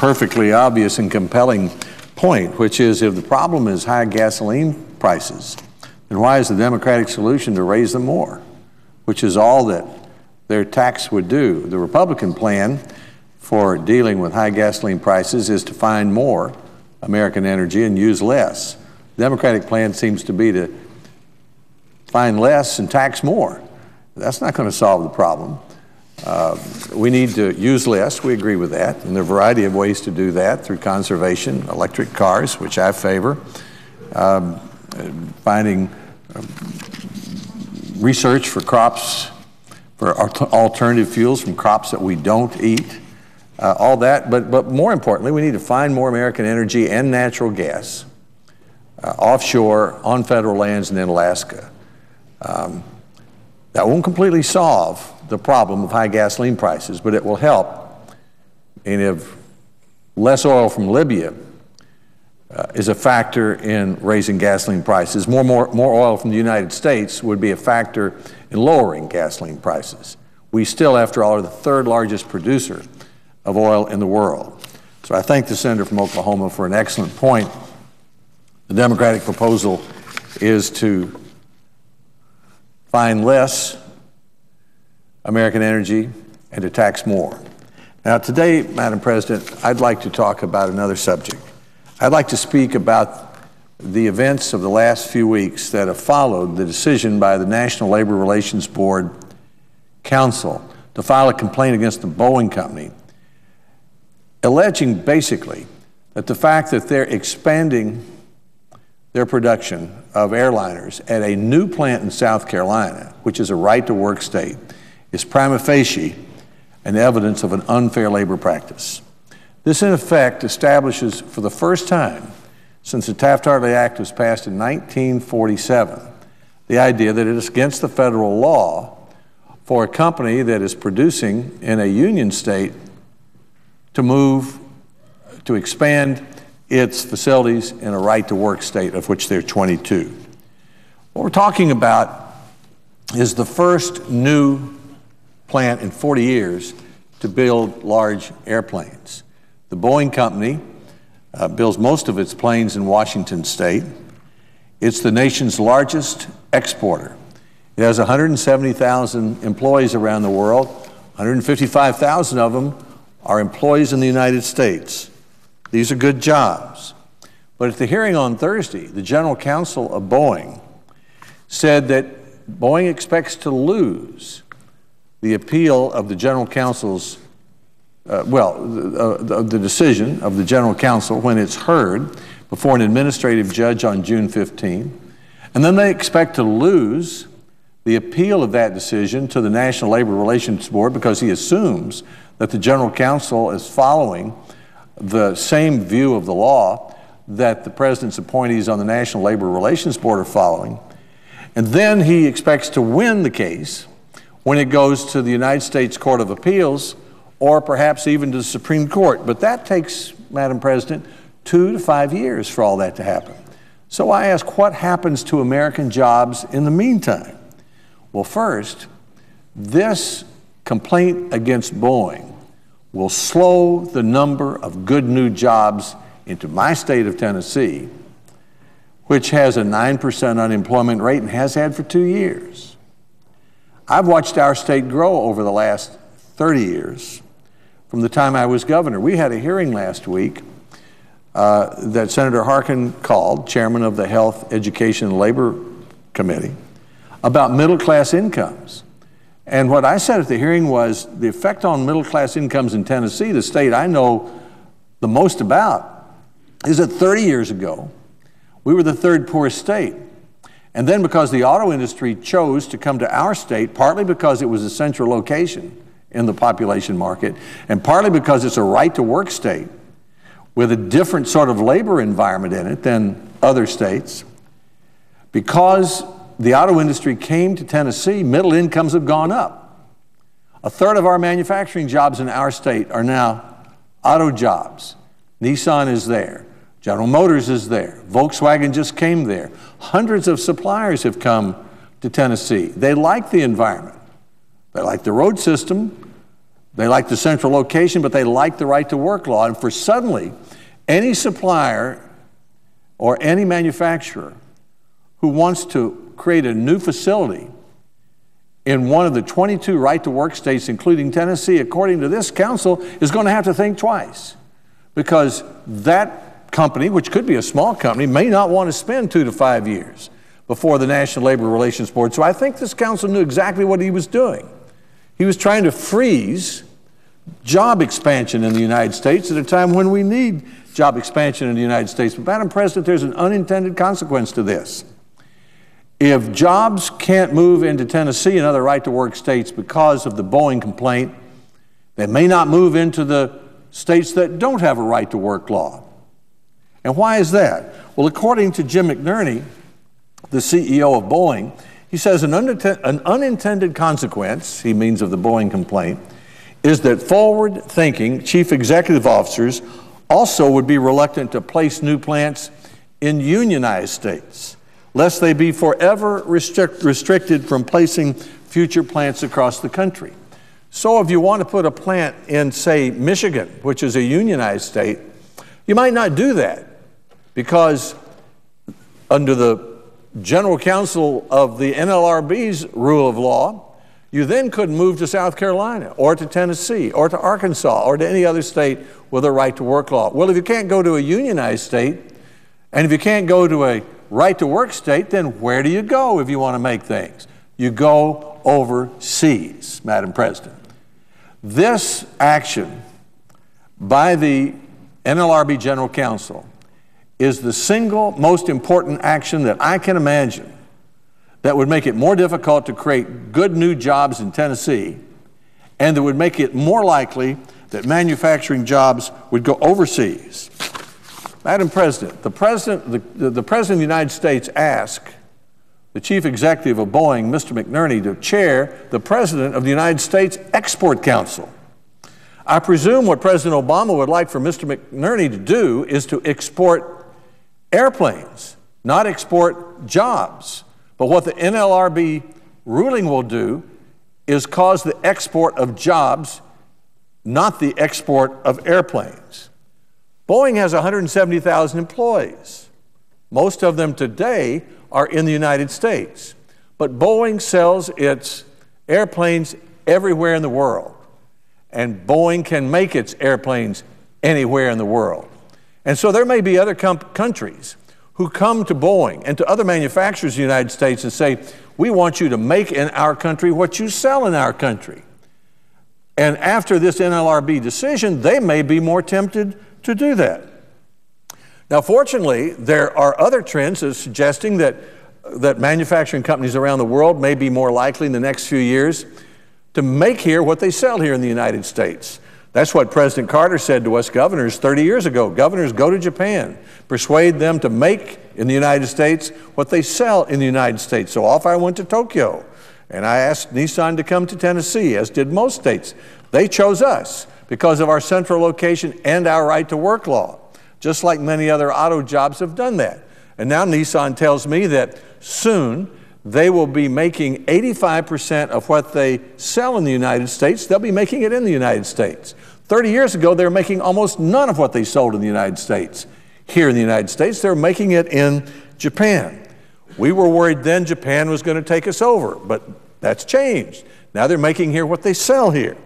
perfectly obvious and compelling point, which is if the problem is high gasoline prices, then why is the Democratic solution to raise them more, which is all that their tax would do? The Republican plan for dealing with high gasoline prices is to find more American energy and use less. The Democratic plan seems to be to find less and tax more. That's not going to solve the problem. We need to use less. We agree with that. And there are a variety of ways to do that through conservation, electric cars, which I favor, finding research for crops, for alternative fuels from crops that we don't eat, all that. But more importantly, we need to find more American energy and natural gas offshore, on federal lands, and in Alaska. That won't completely solve the problem of high gasoline prices, but it will help. And if less oil from Libya is a factor in raising gasoline prices, more oil from the United States would be a factor in lowering gasoline prices. We still, after all, are the third largest producer of oil in the world. So I thank the senator from Oklahoma for an excellent point. The Democratic proposal is to find less American energy and to tax more. Now today, Madam President, I'd like to talk about another subject. I'd like to speak about the events of the last few weeks that have followed the decision by the National Labor Relations Board Council to file a complaint against the Boeing company, alleging basically that the fact that they're expanding their production of airliners at a new plant in South Carolina, which is a right-to-work state, is prima facie an evidence of an unfair labor practice. This, in effect, establishes for the first time since the Taft-Hartley Act was passed in 1947, the idea that it is against the federal law for a company that is producing in a union state to expand its facilities in a right-to-work state, of which there are 22. What we're talking about is the first new plant in 40 years to build large airplanes. The Boeing company builds most of its planes in Washington state. It's the nation's largest exporter. It has 170,000 employees around the world. 155,000 of them are employees in the United States. These are good jobs. But at the hearing on Thursday, the general counsel of Boeing said that Boeing expects to lose the appeal of the general counsel's, the decision of the general counsel when it's heard before an administrative judge on June 15. And then they expect to lose the appeal of that decision to the National Labor Relations Board because he assumes that the general counsel is following the same view of the law that the president's appointees on the National Labor Relations Board are following. And then he expects to win the case when it goes to the United States Court of Appeals or perhaps even to the Supreme Court. But that takes, Madam President, 2 to 5 years for all that to happen. So I ask, what happens to American jobs in the meantime? Well, first, this complaint against Boeing will slow the number of good new jobs into my state of Tennessee, which has a 9% unemployment rate and has had for 2 years. I've watched our state grow over the last 30 years from the time I was governor. We had a hearing last week that Senator Harkin called, chairman of the Health, Education, and Labor Committee, about middle-class incomes. And what I said at the hearing was the effect on middle-class incomes in Tennessee, the state I know the most about, is that 30 years ago, we were the third poorest state. And then because the auto industry chose to come to our state, partly because it was a central location in the population market, and partly because it's a right-to-work state with a different sort of labor environment in it than other states, because the auto industry came to Tennessee, middle incomes have gone up. A third of our manufacturing jobs in our state are now auto jobs. Nissan is there. General Motors is there. Volkswagen just came there. Hundreds of suppliers have come to Tennessee. They like the environment. They like the road system. They like the central location, but they like the right to work law. And for suddenly, any supplier or any manufacturer who wants to create a new facility in one of the 22 right-to-work states, including Tennessee, according to this council, is going to have to think twice, because that company, which could be a small company, may not want to spend 2 to 5 years before the National Labor Relations Board. So I think this council knew exactly what he was doing. He was trying to freeze job expansion in the United States at a time when we need job expansion in the United States. But Madam President, there's an unintended consequence to this. If jobs can't move into Tennessee and other right-to-work states because of the Boeing complaint, they may not move into the states that don't have a right-to-work law. And why is that? Well, according to Jim McNerney, the CEO of Boeing, he says an unintended consequence, he means of the Boeing complaint, is that forward-thinking chief executive officers also would be reluctant to place new plants in unionized states, lest they be forever restricted from placing future plants across the country. So if you want to put a plant in, say, Michigan, which is a unionized state, you might not do that, because under the general counsel of the NLRB's rule of law, you then couldn't move to South Carolina or to Tennessee or to Arkansas or to any other state with a right-to-work law. Well, if you can't go to a unionized state, and if you can't go to a right-to-work state, then where do you go if you want to make things? You go overseas, Madam President. This action by the NLRB General Counsel is the single most important action that I can imagine that would make it more difficult to create good new jobs in Tennessee, and that would make it more likely that manufacturing jobs would go overseas. Madam President, the President of the United States asked the Chief Executive of Boeing, Mr. McNerney, to chair the President of the United States Export Council. I presume what President Obama would like for Mr. McNerney to do is to export airplanes, not export jobs. But what the NLRB ruling will do is cause the export of jobs, not the export of airplanes. Boeing has 170,000 employees. Most of them today are in the United States. But Boeing sells its airplanes everywhere in the world. And Boeing can make its airplanes anywhere in the world. And so there may be other countries who come to Boeing and to other manufacturers in the United States and say, we want you to make in our country what you sell in our country. And after this NLRB decision, they may be more tempted to do that. Now, fortunately, there are other trends that are suggesting that manufacturing companies around the world may be more likely in the next few years to make here what they sell here in the United States. That's what President Carter said to us governors 30 years ago. Governors, go to Japan, persuade them to make in the United States what they sell in the United States. So off I went to Tokyo, and I asked Nissan to come to Tennessee, as did most states. They chose us because of our central location and our right-to-work law, just like many other auto jobs have done that. And now Nissan tells me that soon they will be making 85% of what they sell in the United States. They'll be making it in the United States. 30 years ago, they were making almost none of what they sold in the United States. Here in the United States, they're making it in Japan. We were worried then Japan was going to take us over, but that's changed. Now they're making here what they sell here.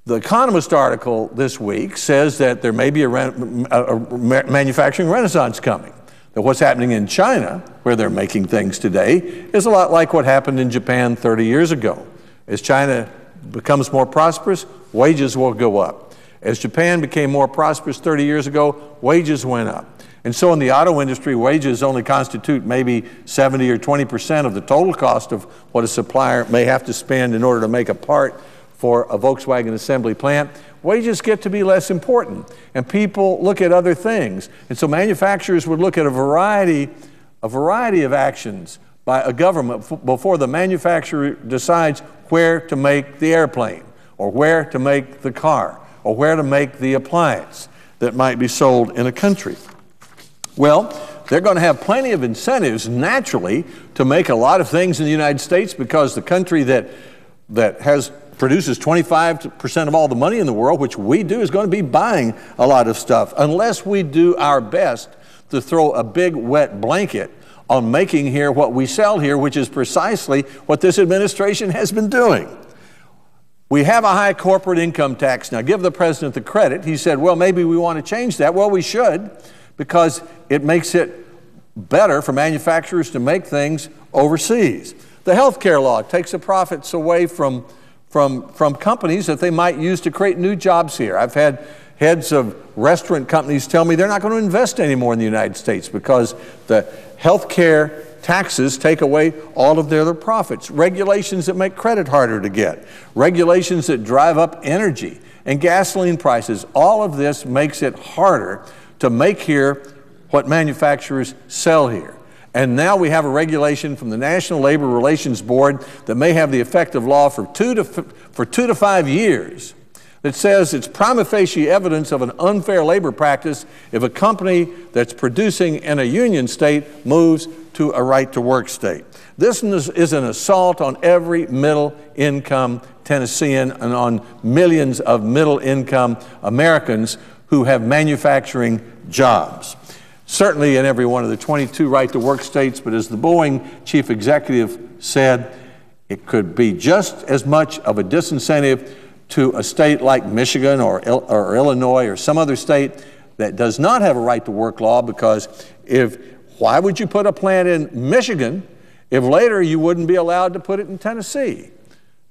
The Economist article this week says that there may be a manufacturing renaissance coming. That what's happening in China, where they're making things today, is a lot like what happened in Japan 30 years ago. As China becomes more prosperous, wages will go up. As Japan became more prosperous 30 years ago, wages went up. And so in the auto industry, wages only constitute maybe 70 or 20% of the total cost of what a supplier may have to spend in order to make a part for a Volkswagen assembly plant. Wages get to be less important, and people look at other things. And so manufacturers would look at a variety of actions by a government before the manufacturer decides where to make the airplane, or where to make the car, or where to make the appliance that might be sold in a country. Well, they're going to have plenty of incentives, naturally, to make a lot of things in the United States, because the country that has produces 25% of all the money in the world, which we do, is going to be buying a lot of stuff, unless we do our best to throw a big wet blanket on making here what we sell here, which is precisely what this administration has been doing. We have a high corporate income tax. Now, give the president the credit. He said, well, maybe we want to change that. Well, we should, because it makes it better for manufacturers to make things overseas. The health care law takes the profits away from companies that they might use to create new jobs here. I've had heads of restaurant companies tell me they're not going to invest anymore in the United States because the health care taxes take away all of their profits. Regulations that make credit harder to get. Regulations that drive up energy and gasoline prices. All of this makes it harder to make here what manufacturers sell here. And now we have a regulation from the National Labor Relations Board that may have the effect of law for 2 to 5 years that says it's prima facie evidence of an unfair labor practice if a company that's producing in a union state moves to a right-to-work state. This is an assault on every middle-income Tennessean and on millions of middle-income Americans who have manufacturing jobs. Certainly in every one of the 22 right-to-work states, but as the Boeing chief executive said, it could be just as much of a disincentive to a state like Michigan or Illinois or some other state that does not have a right-to-work law, because why would you put a plant in Michigan if later you wouldn't be allowed to put it in Tennessee?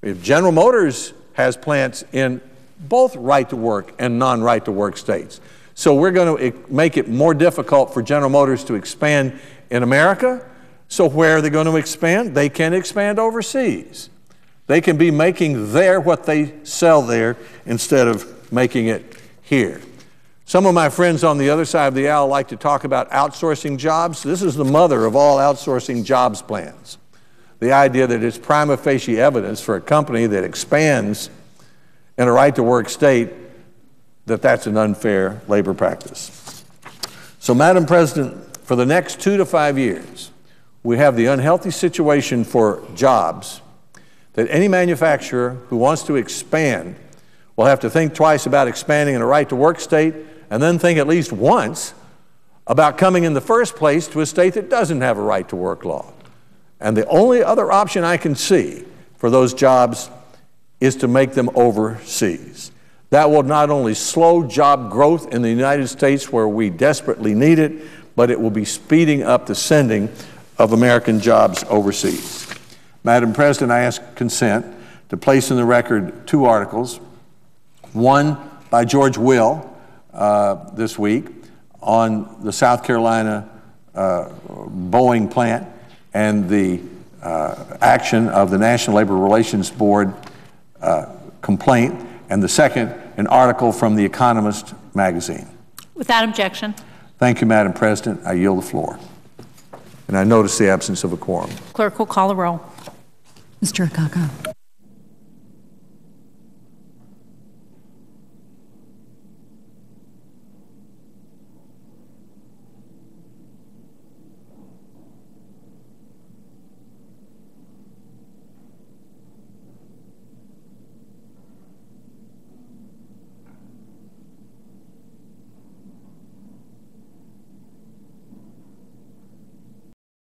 If General Motors has plants in both right-to-work and non-right-to-work states. So we're going to make it more difficult for General Motors to expand in America. So where are they going to expand? They can expand overseas. They can be making there what they sell there instead of making it here. Some of my friends on the other side of the aisle like to talk about outsourcing jobs. This is the mother of all outsourcing jobs plans. The idea that it's prima facie evidence for a company that expands in a right-to-work state that that's an unfair labor practice. So, Madam President, for the next 2 to 5 years, we have the unhealthy situation for jobs that any manufacturer who wants to expand will have to think twice about expanding in a right-to-work state, and then think at least once about coming in the first place to a state that doesn't have a right-to-work law. And the only other option I can see for those jobs is to make them overseas. That will not only slow job growth in the United States where we desperately need it, but it will be speeding up the sending of American jobs overseas. Madam President, I ask consent to place in the record 2 articles, one by George Will this week on the South Carolina Boeing plant and the action of the National Labor Relations Board complaint, and the second, an article from The Economist magazine. Without objection. Thank you, Madam President. I yield the floor. And I notice the absence of a quorum. Clerk will call the roll. Mr. Akaka.